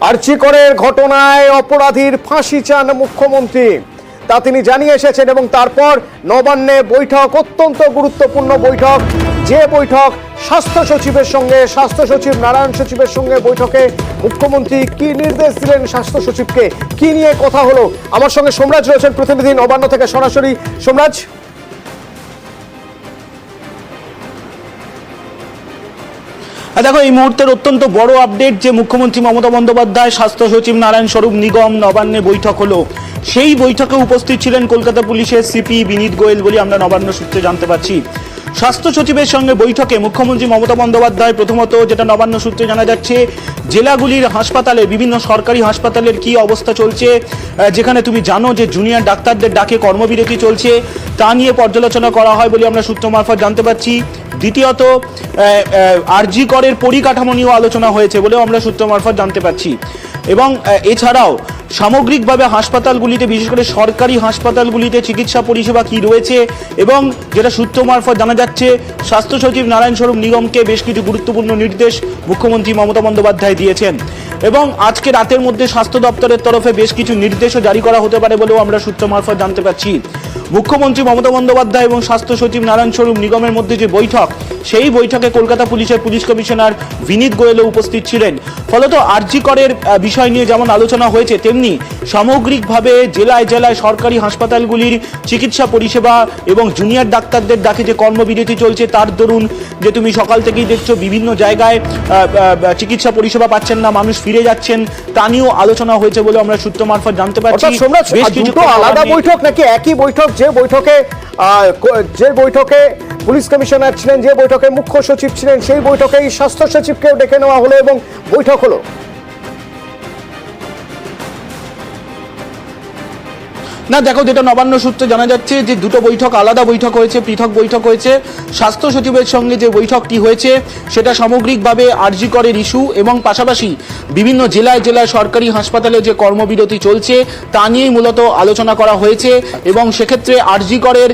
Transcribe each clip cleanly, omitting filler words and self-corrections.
আরজি করের ঘটনায় অপরাধীর ফাঁসি চান মুখ্যমন্ত্রী, তা তিনি জানিয়ে এসেছেন। এবং তারপর নবান্নে বৈঠক, অত্যন্ত গুরুত্বপূর্ণ বৈঠক, যে বৈঠক স্বাস্থ্য সচিবের সঙ্গে, স্বাস্থ্য সচিব নারায়ণ সচিবের সঙ্গে বৈঠকে মুখ্যমন্ত্রী কি নির্দেশ দিলেন স্বাস্থ্য সচিবকে, কি নিয়ে কথা হলো। আমার সঙ্গে সোমরাজ রয়েছেন প্রতিনিধি নবান্ন থেকে সরাসরি। সোমরাজ, দেখো এই মুহূর্তের অত্যন্ত বড় আপডেট যে মুখ্যমন্ত্রী মমতা বন্দ্যোপাধ্যায়, স্বাস্থ্য সচিব নারায়ণ স্বরূপ নিগম নবান্নে বৈঠক হলো। সেই বৈঠকে উপস্থিত ছিলেন কলকাতা পুলিশের সিপি বিনীত গোয়েল বলে আমরা নবান্ন সূত্রে জানতে পারছি। স্বাস্থ্য সচিবের সঙ্গে বৈঠকে মুখ্যমন্ত্রী মমতা বন্দ্যোপাধ্যায় প্রথমত যেটা নবান্ন সূত্রে জানা যাচ্ছে, জেলাগুলির হাসপাতালে, বিভিন্ন সরকারি হাসপাতালের কি অবস্থা চলছে, যেখানে তুমি জানো যে জুনিয়র ডাক্তারদের ডাকে কর্মবিরতি চলছে, তা নিয়ে পর্যালোচনা করা হয় বলে আমরা সূত্র মারফত জানতে পারছি। দ্বিতীয়ত আরজি করের পরিকাঠামো নিয়েও আলোচনা হয়েছে বলেও আমরা সূত্র মারফত জানতে পারছি। এবং এছাড়াও সামগ্রিকভাবে হাসপাতালগুলিতে, বিশেষ করে সরকারি হাসপাতালগুলিতে চিকিৎসা পরিষেবা কি রয়েছে, এবং যেটা সূত্র মারফত জানা যাচ্ছে স্বাস্থ্য সচিব নারায়ণ স্বরূপ নিগমকে বেশ কিছু গুরুত্বপূর্ণ নির্দেশ মুখ্যমন্ত্রী মমতা বন্দ্যোপাধ্যায় দিয়েছেন। এবং আজকে রাতের মধ্যে স্বাস্থ্য দপ্তরের তরফে বেশ কিছু নির্দেশও জারি করা হতে পারে বলেও আমরা সূত্র মারফত জানতে পারছি। মুখ্যমন্ত্রী মমতা বন্দ্যোপাধ্যায় এবং স্বাস্থ্য সচিব নারায়ণ স্বরূপ নিগমের মধ্যে যে বৈঠক, সেই বৈঠকে কলকাতা পুলিশের পুলিশ কমিশনার বিনীত গোয়েলও উপস্থিত ছিলেন। ফলত আরজি করের বিষয় নিয়ে যেমন আলোচনা হয়েছে, তেমনি সামগ্রিকভাবে জেলায় জেলায় সরকারি হাসপাতালগুলির চিকিৎসা পরিষেবা এবং জুনিয়র ডাক্তারদের ডাকে যে কর্মবিরতি চলছে, তার দরুন যে তুমি সকাল থেকেই দেখছো বিভিন্ন জায়গায় চিকিৎসা পরিষেবা পাচ্ছেন না, মানুষ ফিরে যাচ্ছেন, তা নিয়েও আলোচনা হয়েছে বলে আমরা সূত্র মারফত জানতে পারছি। বেশ কিছু আলাদা বৈঠক নাকি একই বৈঠক? যে বৈঠকে পুলিশ কমিশনার ছিলেন, যে বৈঠকে মুখ্য সচিব ছিলেন, সেই বৈঠকেই স্বাস্থ্য সচিবকেও ডেকে নেওয়া হলো এবং বৈঠক হলো। না দেখো, যেটা নবান্ন সূত্রে জানা যাচ্ছে যে দুটো বৈঠক, আলাদা বৈঠক হয়েছে, পৃথক বৈঠক হয়েছে। স্বাস্থ্য সচিবের সঙ্গে যে বৈঠকটি হয়েছে সেটা সামগ্রিকভাবে আরজি করের ইস্যু এবং পাশাপাশি বিভিন্ন জেলায় জেলায় সরকারি হাসপাতালে যে কর্মবিরতি চলছে তা নিয়েই মূলত আলোচনা করা হয়েছে। এবং সেক্ষেত্রে আরজি করের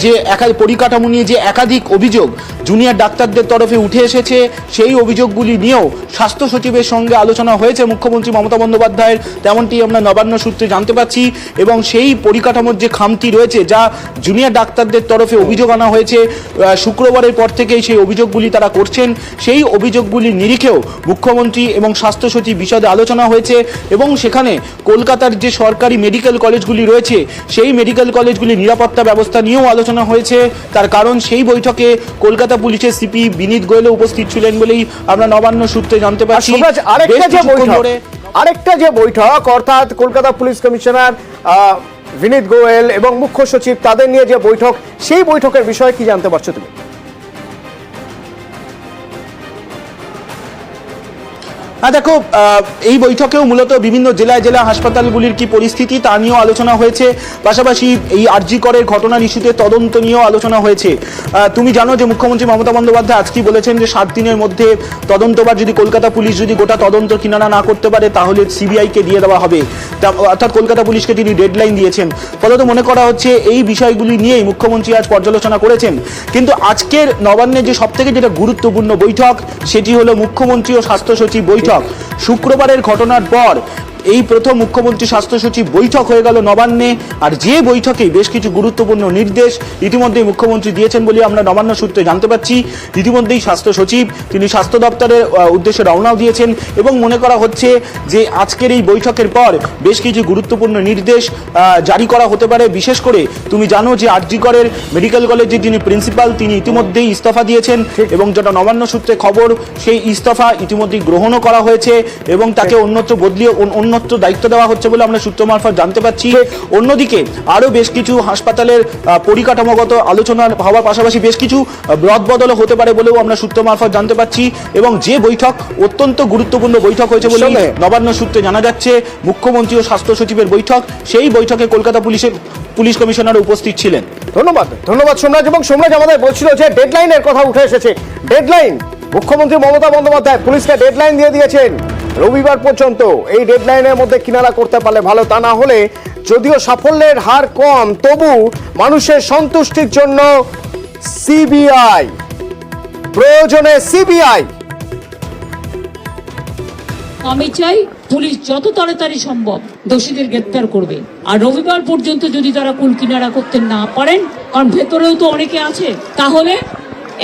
যে পরিকাঠামো নিয়ে যে একাধিক অভিযোগ জুনিয়র ডাক্তারদের তরফে উঠে এসেছে, সেই অভিযোগগুলি নিয়েও স্বাস্থ্য সচিবের সঙ্গে আলোচনা হয়েছে মুখ্যমন্ত্রী মমতা বন্দ্যোপাধ্যায়ের, তেমনটি আমরা নবান্ন সূত্রে জানতে পারছি। এবং সেই পরিকাঠামোর যে খামতি রয়েছে, যা জুনিয়র ডাক্তারদের তরফে অভিযোগ আনা হয়েছে, শুক্রবারের পর থেকেই সেই অভিযোগগুলি তারা করছেন, সেই অভিযোগগুলির নিরিখেও মুখ্যমন্ত্রী এবং স্বাস্থ্য সচিব বিশদে আলোচনা হয়েছে। এবং সেখানে কলকাতার যে সরকারি মেডিকেল কলেজগুলি রয়েছে, সেই মেডিকেল কলেজগুলির নিরাপত্তা ব্যবস্থা নিয়েও আলোচনা হয়েছে। তার কারণ সেই বৈঠকে কলকাতা পুলিশের সিপি বিনীত গোয়েল উপস্থিত ছিলেন বলেই আমরা নবান্ন সূত্রে জানতে পারছি। আরেকটা যে বৈঠক, অর্থাৎ কলকাতা পুলিশ কমিশনার বিনীত গোয়েল এবং মুখ্য সচিব, তাদের নিয়ে যে বৈঠক, সেই বৈঠকের বিষয়ে কি জানতে পারছো তুমি? দেখো, এই বৈঠকেও মূলত বিভিন্ন জেলায় জেলায় হাসপাতালগুলির কি পরিস্থিতি তা নিয়েও আলোচনা হয়েছে। পাশাপাশি এই আরজি করের ঘটনার ইস্যুতে তদন্ত নিয়েও আলোচনা হয়েছে। তুমি জানো যে মুখ্যমন্ত্রী মমতা বন্দ্যোপাধ্যায় আজকেই বলেছেন যে 7 দিনের মধ্যে তদন্তবার যদি কলকাতা পুলিশ যদি গোটা তদন্ত কিনারা না করতে পারে, তাহলে সিবিআইকে দিয়ে দেওয়া হবে, অর্থাৎ কলকাতা পুলিশকে তিনি ডেডলাইন দিয়েছেন। ফলত মনে করা হচ্ছে এই বিষয়গুলি নিয়েই মুখ্যমন্ত্রী আজ পর্যালোচনা করেছেন। কিন্তু আজকের নবান্নে যে সবথেকে যেটা গুরুত্বপূর্ণ বৈঠক, সেটি হলো মুখ্যমন্ত্রী ও স্বাস্থ্য সচিব বৈঠক। শুক্রবারের ঘটনার পর এই প্রথম মুখ্যমন্ত্রী স্বাস্থ্য সচিব বৈঠক হয়ে গেল নবান্নে। আর যে বৈঠকে বেশ কিছু গুরুত্বপূর্ণ নির্দেশ ইতিমধ্যেই মুখ্যমন্ত্রী দিয়েছেন বলে আমরা নবান্ন সূত্রে জানতে পারছি। ইতিমধ্যেই স্বাস্থ্য সচিব তিনি স্বাস্থ্য দপ্তরের উদ্দেশ্যে রওনাও দিয়েছেন এবং মনে করা হচ্ছে যে আজকের এই বৈঠকের পর বেশ কিছু গুরুত্বপূর্ণ নির্দেশ জারি করা হতে পারে। বিশেষ করে তুমি জানো যে আরজি করের মেডিকেল কলেজের যিনি প্রিন্সিপাল, তিনি ইতিমধ্যেই ইস্তফা দিয়েছেন এবং যেটা নবান্ন সূত্রে খবর, সেই ইস্তফা ইতিমধ্যেই গ্রহণও করা হয়েছে এবং তাকে অন্যত্র বদলিয়ে অন্যত্র দায়িত্ব দেওয়া হচ্ছে বলে আমরা সূত্র মারফত জানতে পারছি। অন্যদিকে আরও বেশ কিছু হাসপাতালের পরিকাঠামোগত আলোচনা হওয়ার পাশাপাশি বেশ কিছু রদবদলও হতে পারে বলেও আমরা সূত্র মারফত জানতে পারছি। এবং যে বৈঠক অত্যন্ত গুরুত্বপূর্ণ বৈঠক হয়েছে বলে নবান্ন সূত্রে জানা যাচ্ছে, মুখ্যমন্ত্রী ও স্বাস্থ্য সচিবের বৈঠক, সেই বৈঠকে কলকাতা পুলিশ কমিশনার উপস্থিত ছিলেন। ধন্যবাদ সোমরাজ। এবং সোমরাজ আমাদের বলছিল যে ডেডলাইনের কথা উঠে এসেছে। ডেডলাইন, মুখ্যমন্ত্রী মমতা বন্দ্যোপাধ্যায় পুলিশকে ডেডলাইন দিয়ে দিয়েছেন রবিবার পর্যন্ত। এই ডেডলাইনের মধ্যে কিনারা করতে পারলে ভালো, তা না হলে যদিও সাফল্যের হার কম, তবু মানুষের সন্তুষ্টির জন্য সিবিআই, প্রয়োজনে সিবিআই। আমি চাই পুলিশ যত তাড়াতাড়ি সম্ভব দোষীদের গ্রেপ্তার করবে। আর রবিবার পর্যন্ত যদি তারা কুল কিনারা করতে না পারেন, কারণ ভেতরেও তো অনেকে আছে, তাহলে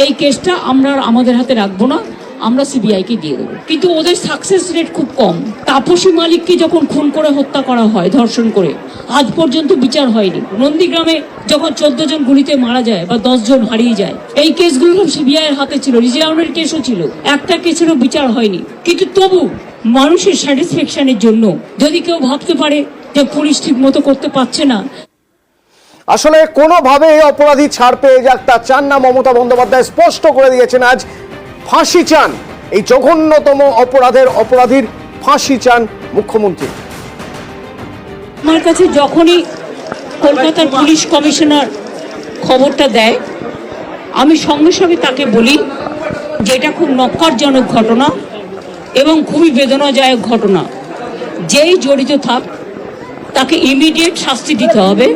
এই কেসটা আমরা আমাদের হাতে রাখবো না, আমরা সিবিআই কে দিয়ে দেবো। কিন্তু ওদের সাকসেস রেট খুব কম। তাপসী মালিককে যখন খুন করে হত্যা করা হয়, ধর্ষণ করে, আজ পর্যন্ত বিচার হয়নি। নন্দীগ্রামে যখন 14 জন গুলিতে মারা যায় বা 10 জন হারিয়ে যায়, এই কেসগুলো সব সিবিআই এর হাতে ছিল। রিজাউনের কেসও ছিল, একটা কেসেরও বিচার হয়নি। কিন্তু তবু মানুষের স্যাটিসফ্যাকশনের জন্য যদি কেউ ভাবতে পারে যে পুলিশ ঠিক মতো করতে পারছে না, আসলে কোনোভাবে এই অপরাধী ছাড় পেয়ে যাক তা চান না মমতা বন্দ্যোপাধ্যায়। স্পষ্ট করে দিয়েছেন, আজ ফাঁসি চান, এই জঘন্যতম অপরাধীর ফাঁসি চান মুখ্যমন্ত্রী। আমার কাছে যখনই কলকাতার পুলিশ কমিশনার খবরটা দেয়, আমি সঙ্গে সঙ্গে তাকে বলি যে এটা খুব নক্কারজনক ঘটনা এবং খুবই বেদনাদায়ক ঘটনা। যেই জড়িত থাক তাকে ইমিডিয়েট শাস্তি দিতে হবে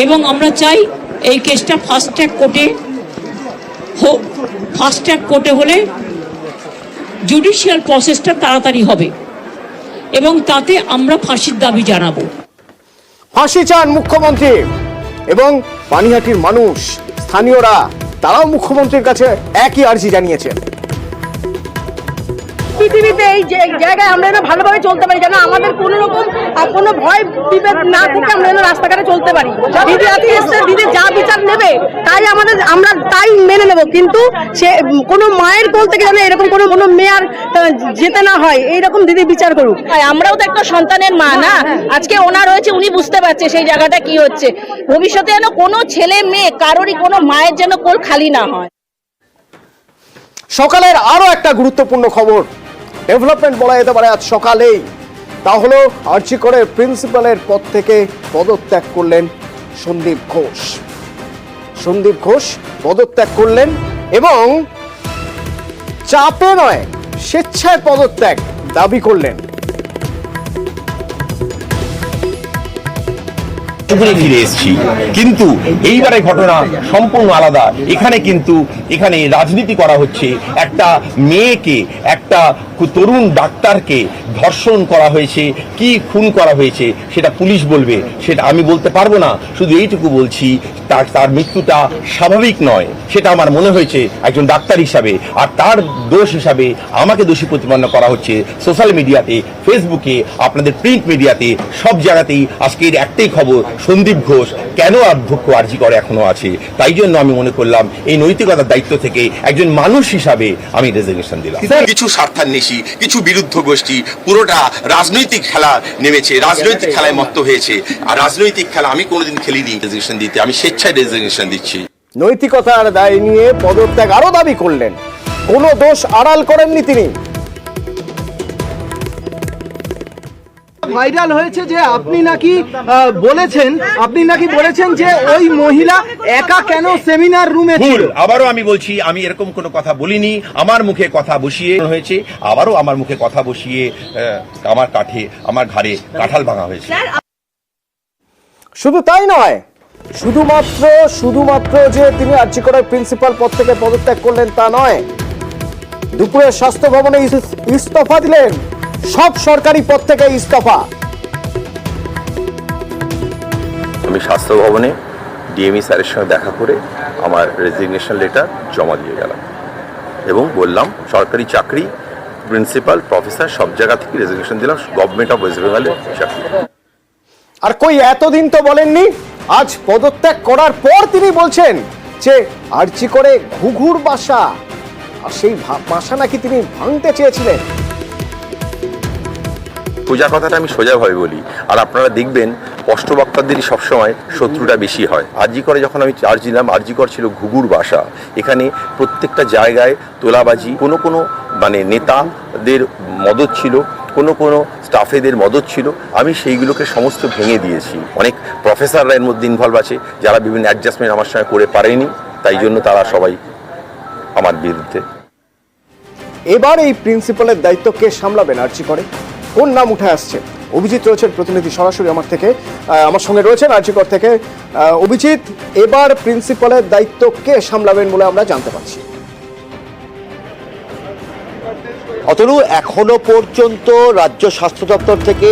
এবং আমরা চাই এই কেসটা ফাস্ট ট্র্যাক কোর্টে হোক। ফাস্ট ট্র্যাক কোর্টে হলে জুডিশিয়াল প্রসেসটা তাড়াতাড়ি হবে এবং তাতে আমরা ফাঁসির দাবি জানাবো। ফাঁসি চান মুখ্যমন্ত্রী এবং পানিহাটির মানুষ, স্থানীয়রা, তারাও মুখ্যমন্ত্রীর কাছে একই আর্জি জানিয়েছেন। পৃথিবীতে এই জায়গায় আমরা যেন ভালোভাবে চলতে পারি, যেন আমাদের কোনো রকম কোনো ভয় বিভেদ না থেকে আমরা যেন রাস্তাঘাটে চলতে পারি। দিদি আজকে এসছে, দিদি যা বিচার নেবে তাই আমরা তাই মেনে নেব। কিন্তু সে কোনো মায়ের কোল থেকে যেন এরকম কোনো মেয়ে আর যেতে না হয়, এইরকম দিদি বিচার করুক। আমরাও তো একটা সন্তানের মা না, আজকে ওনার হয়েছে, উনি বুঝতে পারছে সেই জায়গাটা কি হচ্ছে। ভবিষ্যতে যেন কোনো ছেলে মেয়ে কারোরই কোনো মায়ের যেন কোল খালি না হয়। সকালের আরো একটা গুরুত্বপূর্ণ খবর, ডেভেলপমেন্ট বলা যেতে পারে আজ সকালেই, তা হলো আরজি করে প্রিন্সিপালের পদ থেকে পদত্যাগ করলেন সন্দীপ ঘোষ। সন্দীপ ঘোষ পদত্যাগ করলেন এবং চাপে নয়, স্বেচ্ছায় পদত্যাগ দাবি করলেন। ফিরে এসেছি, কিন্তু এইবারের ঘটনা সম্পূর্ণ আলাদা। এখানে রাজনীতি করা হচ্ছে। একটা মেয়েকে, একটা তরুণ ডাক্তারকে ধর্ষণ করা হয়েছে, কি খুন করা হয়েছে সেটা পুলিশ বলবে, সেটা আমি বলতে পারবো না। শুধু এইটুকু বলছি, তার মৃত্যুটা স্বাভাবিক নয়, সেটা আমার মনে হয়েছে একজন ডাক্তার হিসাবে। আর তার দোষ হিসাবে আমাকে দোষী প্রতিপন্ন করা হচ্ছে সোশ্যাল মিডিয়াতে, ফেসবুকে, আপনাদের প্রিন্ট মিডিয়াতে, সব জায়গাতেই। আজকের একটাই খবর, সন্দীপ ঘোষ কেন অধ্যক্ষ আরজি করে এখনো আছে। তাই জন্য আমি মনে করলাম এই নৈতিকতার দায়িত্ব থেকে একজন মানুষ হিসাবে আমি রেজিগনেশন দিলাম। কিছু স্বার্থান্বেষী, কিছু বিরুদ্ধ গোষ্ঠী পুরোটা রাজনৈতিক খেলা নেমেছে, রাজনৈতিক খেলায় মত্ত হয়েছে। আর রাজনৈতিক খেলা আমি কোনোদিন খেলিনি রেজিগনেশন দিতে, আমি স্বেচ্ছায় রেজিগনেশন দিচ্ছি। নৈতিকতার দায় নিয়ে পদত্যাগ আরো দাবি করলেন, কোনো দোষ আড়াল করেননি তিনি। ভাইরাল হয়েছে যে আপনি নাকি বলেছেন যে ওই মহিলা একা কেন সেমিনার রুমে ছিল। আবারও আমি বলছি, আমি এরকম কোনো কথা বলিনি। আমার মুখে কথা বসিয়ে হয়েছে, আবারও আমার মুখে কথা বসিয়ে আমার ঘাড়ে কাঁঠাল ভাঙা হয়েছে। শুধু তাই নয়, শুধুমাত্র যে তিনি আরজি করার প্রিন্সিপাল পদ থেকে পদত্যাগ করলেন তা নয়, দুপুরে স্বাস্থ্য ভবনে ইস্তফা দিলেন, সব সরকারি পদ থেকে ইস্তফা। আমি স্বাস্থ্য ভবনে ডিএমই স্যারের সঙ্গে দেখা করে আমার রেজিগনেশন লেটার জমা দিয়ে গেলাম এবং বললাম সরকারি চাকরি, প্রিন্সিপাল, প্রফেসর সব জায়গা থেকে রেজিগনেশন দিলাম, গভর্নমেন্ট অফ ওয়েস্ট বেঙ্গলের চাকরি। আর কই এতদিন তো বলেননি, আজ পদত্যাগ করার পর তিনি বলছেন যে আরজি করে ঘুঘুর বাসা, আর সেই বাসা নাকি তিনি ভাঙতে চেয়েছিলেন। পূজা কথাটা আমি সোজাভাবে বলি, আর আপনারা দেখবেন স্পষ্টবক্তাদেরই সবসময় শত্রুটা বেশি হয়। আরজি করে যখন আমি চার্জ দিলাম, আরজি কর ছিল ঘুঘুর বাসা। এখানে প্রত্যেকটা জায়গায় তোলাবাজি, কোনো নেতাদের মদত ছিল, কোনো স্টাফেদের মদত ছিল। আমি সেইগুলোকে সমস্ত ভেঙে দিয়েছি। অনেক প্রফেসররা এর মধ্যে ইনভলভ আছে, যারা বিভিন্ন অ্যাডজাস্টমেন্ট আমার সঙ্গে করে পারেনি, তাই জন্য তারা সবাই আমার বিরুদ্ধে। এবার এই প্রিন্সিপালের দায়িত্ব কে সামলাবেন আরজি করে, কোন নাম উঠে আসছে? অভিজিৎ রয়েছেন প্রতিনিধি সরাসরি আমার সঙ্গে রয়েছেন আরজি কর থেকে। অভিজিৎ, এবার প্রিন্সিপালের দায়িত্ব কে সামলাবেন বলে আমরা জানতে পারছি? অতনু, এখনো পর্যন্ত রাজ্য স্বাস্থ্য দপ্তর থেকে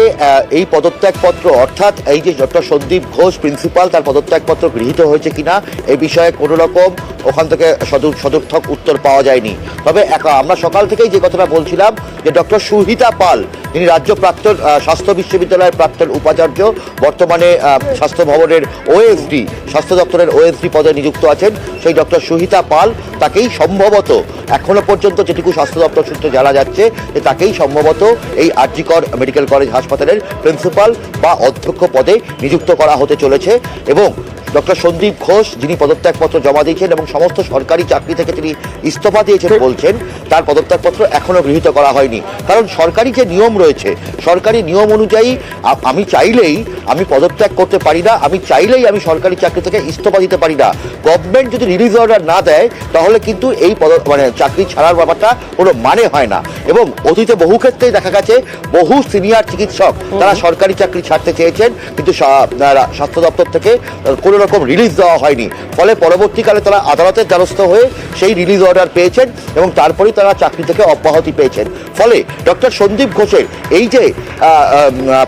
এই পদত্যাগপত্র, অর্থাৎ এই যে ডক্টর সন্দীপ ঘোষ প্রিন্সিপাল, তার পদত্যাগপত্র গৃহীত হয়েছে কিনা এই বিষয়ে কোনো রকম ওখান থেকে সদর্থক উত্তর পাওয়া যায়নি। তবে আমরা সকাল থেকেই যে কথাটা বলছিলাম যে ডক্টর সুহিতা পাল, যিনি রাজ্য প্রাক্তন স্বাস্থ্য বিশ্ববিদ্যালয়ের প্রাক্তন উপাচার্য, বর্তমানে স্বাস্থ্য ভবনের ওএসডি, স্বাস্থ্য দপ্তরের ওএসডি পদে নিযুক্ত আছেন, সেই ডক্টর সুহিতা পাল তাকেই সম্ভবত এখনো পর্যন্ত যেটুকু স্বাস্থ্য দপ্তর সূত্রে জানা যাচ্ছে যে তাকেই সম্ভবত এই আরজিকর মেডিকেল কলেজ হাসপাতালের প্রিন্সিপাল বা অধ্যক্ষ পদে নিযুক্ত করা হতে চলেছে। এবং ডক্টর সন্দীপ ঘোষ, যিনি পদত্যাগপত্র জমা দিয়েছেন এবং সমস্ত সরকারি চাকরি থেকে তিনি ইস্তফা দিয়েছেন বলছেন, তার পদত্যাগপত্র এখনো গৃহীত করা হয়নি। কারণ সরকারি যে নিয়ম রয়েছে, সরকারি নিয়ম অনুযায়ী আমি চাইলেই আমি পদত্যাগ করতে পারি না, আমি চাইলেই আমি সরকারি চাকরি থেকে ইস্তফা দিতে পারি না। গভর্নমেন্ট যদি রিলিজ অর্ডার না দেয় তাহলে কিন্তু এই চাকরি ছাড়ার ব্যাপারটা কোনো মানে হয় না। এবং অতীতে বহু ক্ষেত্রেই দেখা গেছে বহু সিনিয়র চিকিৎসক তারা সরকারি চাকরি ছাড়তে চেয়েছেন, কিন্তু স্বাস্থ্য দপ্তর থেকে কোনো রকম রিলিজ দেওয়া হয়নি। ফলে পরবর্তীকালে তারা আদালতের দ্বারস্থ হয়ে সেই রিলিজ অর্ডার পেয়েছেন এবং তারপরেই তারা চাকরি থেকে অব্যাহতি পেয়েছেন। ফলে ডক্টর সন্দীপ ঘোষের এই যে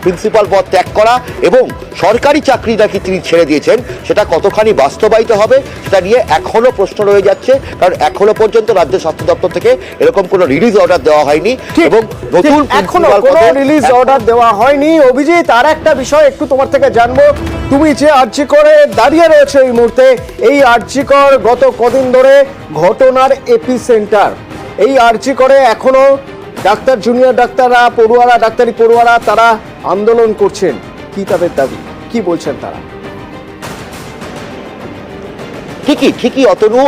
প্রিন্সিপাল পদ ত্যাগ করা এবং সরকারি চাকরি নাকি তিনি ছেড়ে দিয়েছেন, সেটা কতখানি বাস্তবায়িত হবে সেটা নিয়ে এখনো প্রশ্ন রয়ে যাচ্ছে। কারণ এখনো পর্যন্ত রাজ্য স্বাস্থ্য দপ্তর থেকে এরকম কোনো রিলিজ অর্ডার দেওয়া হয়নি এবং নতুন এখনো কোনো রিলিজ অর্ডার দেওয়া হয়নি। অভিজিৎ, আর একটা বিষয় একটু তোমার থেকে জানবো, তুমি যে আরজিকরে দাঁড়িয়ে রয়েছে এই মুহূর্তে, এই আরজিকর গত কদিন ধরে ঘটনার এপিসেন্টার। এই আরজিকরে এখনো ডাক্তার, জুনিয়র ডাক্তাররা, পড়ুয়ারা, ডাক্তারি পড়ুয়ারা তারা আন্দোলন করছেন। কি তাদের দাবি, কি বলছেন তারা? ঠিকই অতনু,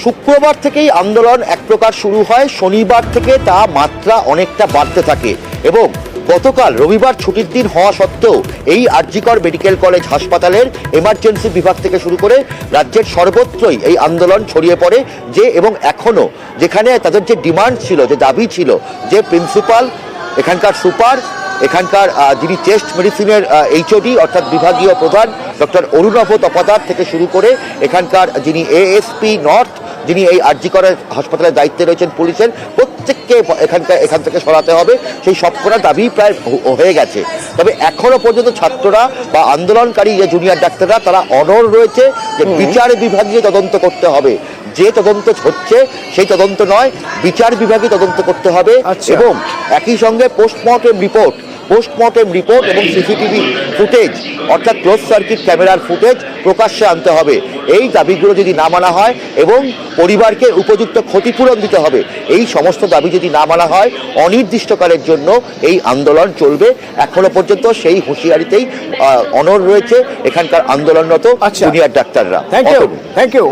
শুক্রবার থেকেই আন্দোলন এক প্রকার শুরু হয়, শনিবার থেকে তা মাত্রা অনেকটা বাড়তে থাকে এবং গতকাল রবিবার ছুটির দিন হওয়া সত্ত্বেও এই আরজিকর মেডিকেল কলেজ হাসপাতালের এমার্জেন্সি বিভাগ থেকে শুরু করে রাজ্যের সর্বত্রই এই আন্দোলন ছড়িয়ে পড়ে। যে এবং এখনো যেখানে তাদের যে ডিমান্ড ছিল, যে দাবি ছিল, যে প্রিন্সিপাল, এখানকার সুপার, এখানকার যিনি চেস্ট মেডিসিনের এইচওডি অর্থাৎ বিভাগীয় প্রধান ডক্টর অরুণভ তপাদার থেকে শুরু করে এখানকার যিনি এএসপি নর্থ, যিনি এই আরজিকরের হাসপাতালের দায়িত্বে রয়েছেন পুলিশের, প্রত্যেককে এখান থেকে সরাতে হবে, সেই সবকটা দাবি প্রায় হয়ে গেছে। তবে এখনো পর্যন্ত ছাত্ররা বা আন্দোলনকারী যে জুনিয়র ডাক্তাররা তারা অনড় রয়েছে যে বিচার বিভাগীয় তদন্ত করতে হবে। যে তদন্ত হচ্ছে সেই তদন্ত নয়, বিচার বিভাগে তদন্ত করতে হবে এবং একই সঙ্গে পোস্টমর্টেম রিপোর্ট এবং সিসিটিভি ফুটেজ অর্থাৎ ক্লোজ সার্কিট ক্যামেরার ফুটেজ প্রকাশ্যে আনতে হবে। এই দাবিগুলো যদি না মানা হয় এবং পরিবারকে উপযুক্ত ক্ষতিপূরণ দিতে হবে, এই সমস্ত দাবি যদি না মানা হয় অনির্দিষ্টকালের জন্য এই আন্দোলন চলবে। এখনো পর্যন্ত সেই হুঁশিয়ারিতেই অনড় রয়েছে এখানকার আন্দোলনরত জুনিয়র ডাক্তাররা। থ্যাংক ইউ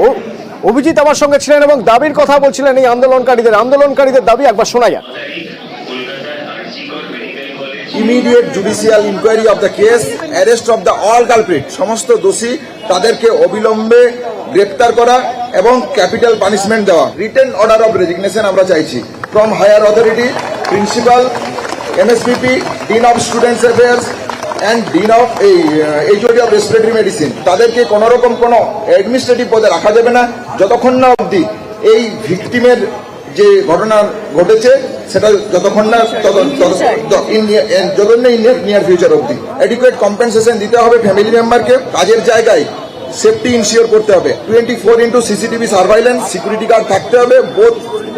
অভিজিৎ আমার সঙ্গে ছিলেন এবং দাবির কথা বলছিলেন এই আন্দোলনকারীদের দাবি একবার শোনা যাক। Immediate judicial inquiry of the case, arrest of the all culprit, সমস্ত দোষী তাদেরকে অবিলম্বে গ্রেপ্তার করা এবং ক্যাপিটাল পানিশমেন্ট দেওয়া। রিটেন অর্ডার অফ রেজিগনেশন আমরা চাইছি from higher authority, principal, MSPP, dean of students affairs and dean of HOD of respiratory medicine. তাদেরকে কোনো রকম কোনো অ্যাডমিনিস্ট্রেটিভ পদে রাখা যাবে না যতক্ষণ না অবধি এই ভিকটিমের যে ঘটনা ঘটেছে সেটা যতক্ষণ না নিয়ার ফিউচার অবধি অ্যাডিকুয়েট কম্পেনসেশন দিতে হবে ফ্যামিলি মেম্বারকে। কাজের জায়গায় সেফটি ইনশিওর করতে হবে। 24x CCTV surveillance, security guard থাকতে হবে, বোথ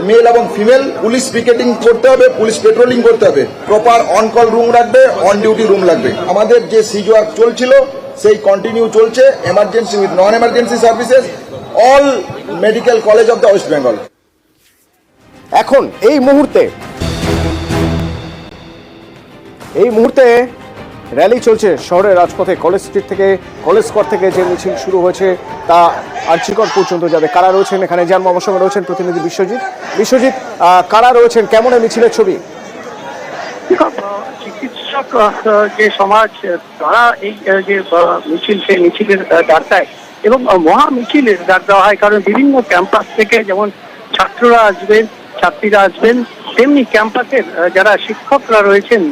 মেল এবং ফিমেল। পুলিশ পিকেটিং করতে হবে, পুলিশ পেট্রোলিং করতে হবে, প্রপার অন কল রুম রাখবে, অন ডিউটি রুম লাগবে। আমাদের যে সিজ ওয়ার্ক চলছিল সেই কন্টিনিউ চলছে, emergency with non emergency services, all medical college of the West Bengal. এখন এই মুহূর্তে র্যালি চলছে শহরের রাজপথে। কলেজ স্ট্রিট থেকে, কলেজ স্কোয়ার থেকে যে মিছিল শুরু হয়েছে তা আরজিকর পর্যন্ত যাবে। কারা রয়েছেন এখানে জানবো, আমার সঙ্গে রয়েছেন প্রতিনিধি বিশ্বজিৎ। কারা রয়েছেন, কেমন এই মিছিলের ছবি? চিকিৎসক যে সমাজ তারা এই যে মিছিল, সেই মিছিলের ডাক দেয় এবং মহা মিছিলের ডাক দেওয়া হয়। কারণ বিভিন্ন ক্যাম্পাস থেকে যেমন ছাত্ররা আসবেন, ছাত্রীরা আসবেন, তেমনি ক্যাম্পাসের যারা শিক্ষকরা রয়েছেন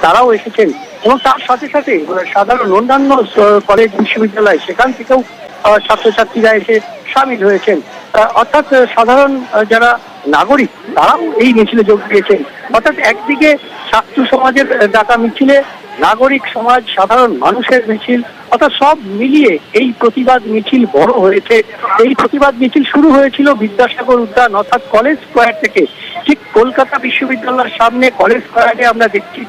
তারাও এসেছেন এবং তার সাথে সাথে সাধারণ অন্যান্য কলেজ, বিশ্ববিদ্যালয় সেখান থেকেও ছাত্রছাত্রীরা এসে সামিল হয়েছেন। অর্থাৎ সাধারণ যারা নাগরিক তারাও এই মিছিলে যোগ দিয়েছেন। অর্থাৎ একদিকে ছাত্র সমাজের ডাকা মিছিলে, নাগরিক সমাজ, সাধারণ মানুষের মিছিল, অর্থাৎ সব মিলিয়ে এই প্রতিবাদ মিছিল বড় হয়েছে। এই প্রতিবাদ মিছিল শুরু হয়েছিল বিদ্যাসাগর উদ্যান অর্থাৎ কলেজ স্কোয়ার থেকে। ঠিক কলকাতা বিশ্ববিদ্যালয়ের সামনে কলেজ স্কোয়ারে আমরা দেখছি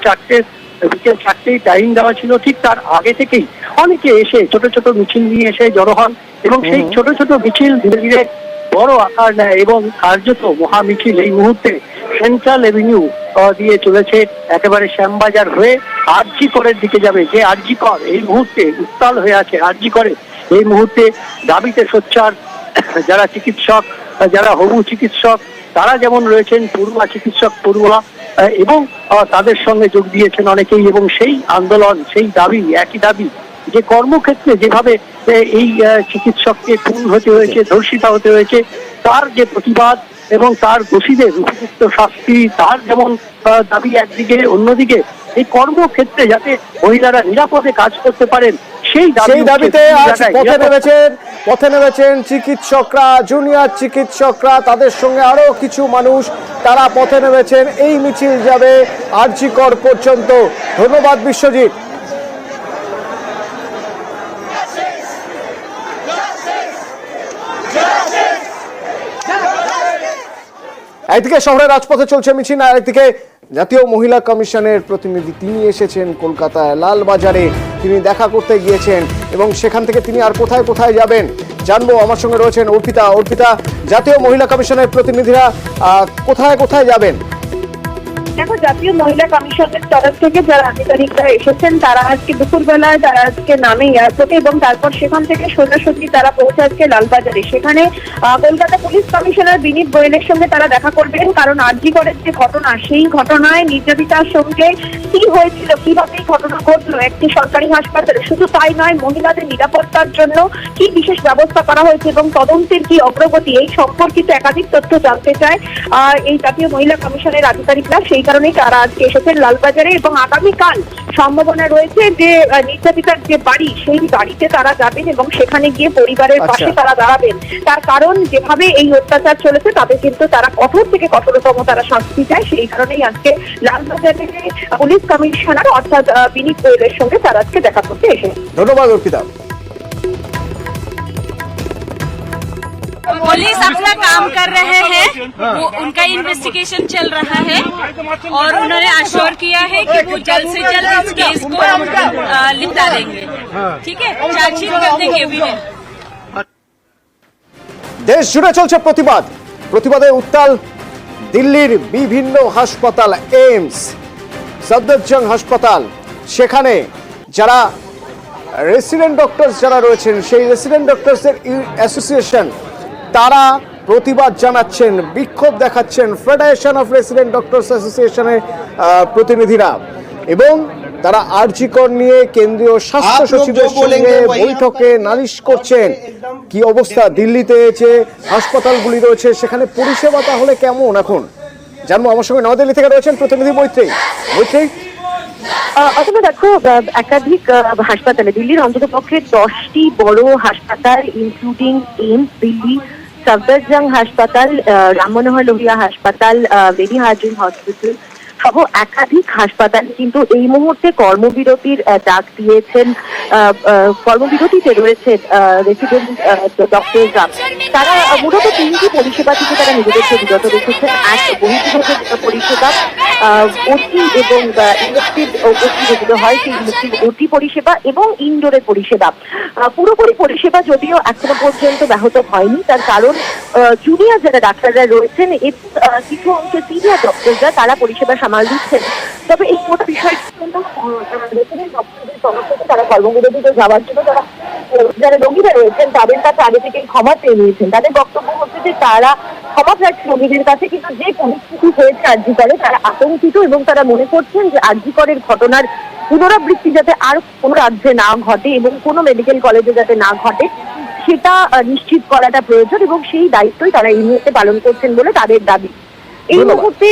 বিকেল 4টেই টাইম দেওয়া ছিল। ঠিক তার আগে থেকেই অনেকে এসে ছোট ছোট মিছিল নিয়ে এসে জড়ো হন এবং সেই ছোট ছোট মিছিল ধীরে ধীরে বড় আকার নেয় এবং কার্যত মহামিছিল এই মুহূর্তে সেন্ট্রাল এভিনিউ দিয়ে চলেছে, একেবারে শ্যামবাজার হয়ে আরজি করের দিকে যাবে। যে আরজি কর এই মুহূর্তে উত্তাল হয়ে আছে, আরজি করে এই মুহূর্তে দাবিতে সোচ্চার যারা চিকিৎসক, যারা হবু চিকিৎসক, তারা যেমন রয়েছেন, পড়ুয়া চিকিৎসক, পড়ুয়া, এবং তাদের সঙ্গে যোগ দিয়েছেন অনেকেই। এবং সেই আন্দোলন, সেই দাবি, একই দাবি যে কর্মক্ষেত্রে যেভাবে এই চিকিৎসককে খুন হতে হয়েছে, ধর্ষিতা হতে হয়েছে, তার যে প্রতিবাদ এবং তার দোষীদের উপযুক্ত শাস্তি, তার যেমন দাবি একদিকে, অন্যদিকে এই কর্মক্ষেত্রে যাতে মহিলারা নিরাপদে কাজ করতে পারেন সেই দাবিতে আজ পথে নেমেছেন চিকিৎসকরা, জুনিয়র চিকিৎসকরা, তাদের সঙ্গে আরো কিছু মানুষ, তারা পথে নেমেছেন। এই মিছিল যাবে আরজি কর পর্যন্ত। ধন্যবাদ বিশ্বজিৎ। একদিকে শহরের রাজপথে চলছে মিছিল, আর একদিকে জাতীয় মহিলা কমিশনের প্রতিনিধি তিনি এসেছেন কলকাতায় লালবাজারে, তিনি দেখা করতে গিয়েছেন এবং সেখান থেকে তিনি আর কোথায় কোথায় যাবেন জানবো। আমার সঙ্গে রয়েছেন অর্পিতা। জাতীয় মহিলা কমিশনের প্রতিনিধিরা কোথায় কোথায় যাবেন? দেখো, জাতীয় মহিলা কমিশনের তরফ থেকে যারা আধিকারিকরা এসেছেন তারা আজকে দুপুরবেলায় তারা আজকে নামে এয়ারপোর্টে এবং তারপর সেখান থেকে সোজাসুজি তারা পৌঁছে আজকে লালবাজারে। সেখানে কলকাতা পুলিশ কমিশনার বিনীত গোয়েলের সঙ্গে তারা দেখা করবেন, কারণ আরজি করের যে ঘটনা, সেই ঘটনায় নির্যাতিতার সঙ্গে কি হয়েছিল, কিভাবে এই ঘটনা ঘটলো একটি সরকারি হাসপাতালে, শুধু তাই নয়, মহিলাদের নিরাপত্তার জন্য কি বিশেষ ব্যবস্থা করা হয়েছে এবং তদন্তের কি অগ্রগতি, এই সম্পর্কিত একাধিক তথ্য জানতে চায় এই জাতীয় মহিলা কমিশনের আধিকারিকরা। সেই কারণেই তারা আজকে এসেছেন লালবাজারে এবং আগামীকাল সম্ভাবনা রয়েছে যে নির্যাতিতার যে বাড়ি, সেই বাড়িতে তারা যাবেন এবং সেখানে গিয়ে পরিবারের পাশে তারা দাঁড়াবেন। তার কারণ যেভাবে এই অত্যাচার চলেছে তাতে কিন্তু তারা কঠোর থেকে কঠোরতম তারা শাস্তি চায়। সেই কারণেই আজকে লালবাজারে পুলিশ কমিশনার অর্থাৎ বিনীত গোয়েলের সঙ্গে তারা আজকে দেখা করতে এসেছে। ধন্যবাদ অর্পিতা। पुलिस अपना काम कर रहे हैं, वो उनका इन्वेस्टिगेशन चल रहा है और उन्होंने अश्योर किया है कि वो जल्द से जल्द इस केस को निपटा देंगे। ठीक है, चार्जशीट कर देंगे अभी में। দেশ জুড়ে চলছে প্রতিবাদে উত্তাল দিল্লির বিভিন্ন হাসপাতাল, এইমস, সফদরজং হাসপাতাল, সেখানে যারা রেসিডেন্ট ডক্টরস যারা রয়েছেন, সেই রেসিডেন্ট ডক্টরসের অ্যাসোসিয়েশন তারা প্রতিবাদ জানাচ্ছেন, বিক্ষোভ দেখাচ্ছেন ফেডারেশন অফ রেসিডেন্ট ডক্টরস অ্যাসোসিয়েশনের প্রতিনিধিরা, এবং তারা আরজি কর নিয়ে কেন্দ্রীয় স্বাস্থ্য সচিবের সঙ্গে বৈঠকে নালিশ করছেন। কি অবস্থা দিল্লিতে যে হাসপাতালগুলি রয়েছে, সেখানে পরিষেবা তাহলে কেমন এখন জানবো। আমার সঙ্গে নয়াদিল্লি থেকে রয়েছেন প্রতিনিধি মৈত্রী। আসলে দেখো, একাধিক হাসপাতালে দিল্লির অন্তত পক্ষে 10টি বড় হাসপাতাল ইনক্লুডিং এইমস দিল্লি, সফদরজং হাসপাতাল, রাম মনোহর লোহিয়া হাসপাতাল, বেবি হার্জিন হসপিটাল সহ একাধিক হাসপাতাল কিন্তু এই মুহূর্তে কর্মবিরতির ডাক দিয়েছেন। কর্মবিরতিতে রয়েছে রেসিডেন্ট ডক্টররা। তারা মূলত 3টি পরিষেবা থেকে তারা নিজেদেরকে বিরত রেখেছেন। এক, বহির্বিভাগের পরিষেবা, ওটি এবং ইলেকট্রিক ওটি যেগুলো হয় সেই ইলেকট্রিক ওটি পরিষেবা এবং ইনডোরের পরিষেবা। পুরোপুরি পরিষেবা যদিও এখনো পর্যন্ত ব্যাহত হয়নি, তার কারণ জুনিয়র যারা ডাক্তাররা রয়েছেন এবং কিছু অংশে সিনিয়র ডক্টররা তারা পরিষেবা সামাল দিচ্ছেন। তবে এই পুরো বিষয়টি তারা কর্মবিরতিতে যাওয়ার জন্য যারা রোগীরা রয়েছেন তাদের কাছে আগে থেকে ক্ষমা চেয়ে নিয়েছেন। তাদের বক্তব্য হচ্ছে যে তারা ক্ষমা চাইছে রোগীদের কাছে, কিন্তু যে পরিস্থিতি হয়েছে আরজি করে তারা আতঙ্কিত এবং তারা মনে করছেন যে আরজি করের ঘটনার পুনরাবৃত্তি যাতে আর কোনো রাজ্যে না ঘটে এবং কোনো মেডিকেল কলেজে যাতে না ঘটে সেটা নিশ্চিত করাটা প্রয়োজন এবং সেই দায়িত্বই তারা এই মুহূর্তে পালন করছেন বলে তাদের দাবি। এই মুহূর্তে